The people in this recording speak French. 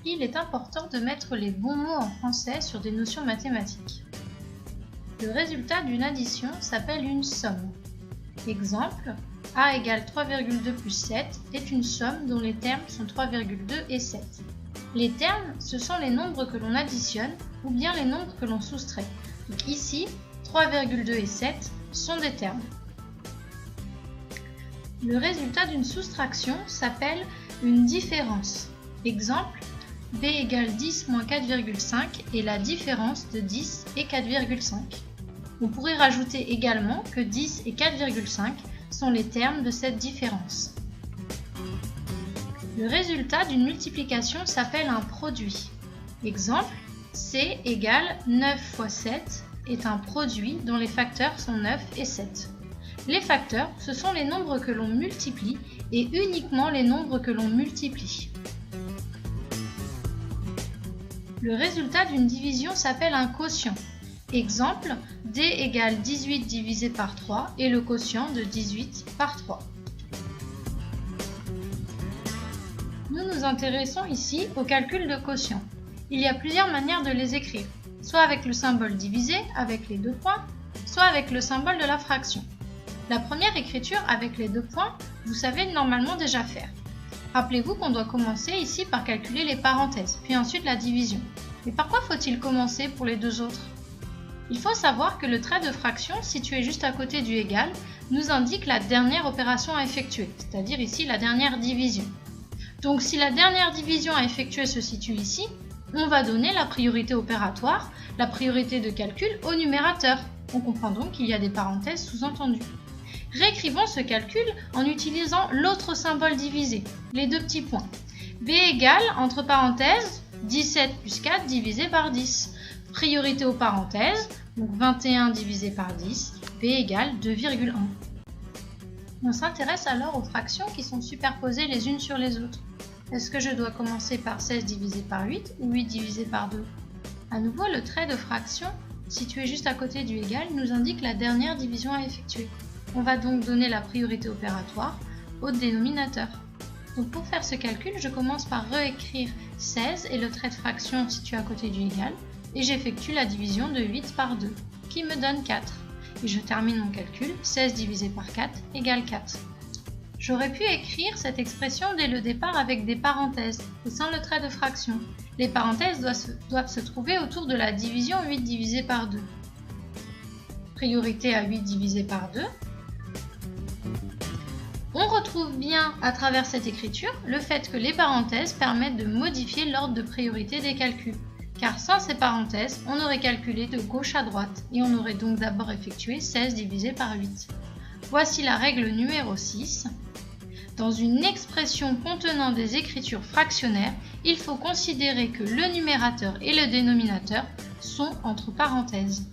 il est important de mettre les bons mots en français sur des notions mathématiques. Le résultat d'une addition s'appelle une somme. Exemple, A égale 3,2 plus 7 est une somme dont les termes sont 3,2 et 7. Les termes, ce sont les nombres que l'on additionne ou bien les nombres que l'on soustrait. Donc ici, 3,2 et 7 sont des termes. Le résultat d'une soustraction s'appelle une différence. Exemple, B égale 10 moins 4,5 est la différence de 10 et 4,5. On pourrait rajouter également que 10 et 4,5 sont les termes de cette différence. Le résultat d'une multiplication s'appelle un produit. Exemple, C égale 9 fois 7 est un produit dont les facteurs sont 9 et 7. Les facteurs, ce sont les nombres que l'on multiplie et uniquement les nombres que l'on multiplie. Le résultat d'une division s'appelle un quotient. Exemple, D égale 18 divisé par 3 est le quotient de 18 par 3. Nous nous intéressons ici au calcul de quotient. Il y a plusieurs manières de les écrire, soit avec le symbole divisé, avec les deux points, soit avec le symbole de la fraction. La première écriture avec les deux points, vous savez normalement déjà faire. Rappelez-vous qu'on doit commencer ici par calculer les parenthèses, puis ensuite la division. Mais par quoi faut-il commencer pour les deux autres ? Il faut savoir que le trait de fraction situé juste à côté du égal nous indique la dernière opération à effectuer, c'est-à-dire ici la dernière division. Donc si la dernière division à effectuer se situe ici, on va donner la priorité opératoire, la priorité de calcul au numérateur. On comprend donc qu'il y a des parenthèses sous-entendues. Réécrivons ce calcul en utilisant l'autre symbole divisé, les deux petits points. B égale, entre parenthèses, 17 plus 4 divisé par 10. Priorité aux parenthèses, donc 21 divisé par 10, B égale 2,1. On s'intéresse alors aux fractions qui sont superposées les unes sur les autres. Est-ce que je dois commencer par 16 divisé par 8 ou 8 divisé par 2? À nouveau, le trait de fraction, situé juste à côté du égal, nous indique la dernière division à effectuer. On va donc donner la priorité opératoire au dénominateur. Donc pour faire ce calcul, je commence par réécrire 16 et le trait de fraction situé à côté du égal, et j'effectue la division de 8 par 2, qui me donne 4. Et je termine mon calcul, 16 divisé par 4 égale 4. J'aurais pu écrire cette expression dès le départ avec des parenthèses, et sans le trait de fraction. Les parenthèses doivent se trouver autour de la division 8 divisé par 2. Priorité à 8 divisé par 2. On retrouve bien à travers cette écriture le fait que les parenthèses permettent de modifier l'ordre de priorité des calculs. Car sans ces parenthèses, on aurait calculé de gauche à droite et on aurait donc d'abord effectué 16 divisé par 8. Voici la règle numéro 6. Dans une expression contenant des écritures fractionnaires, il faut considérer que le numérateur et le dénominateur sont entre parenthèses.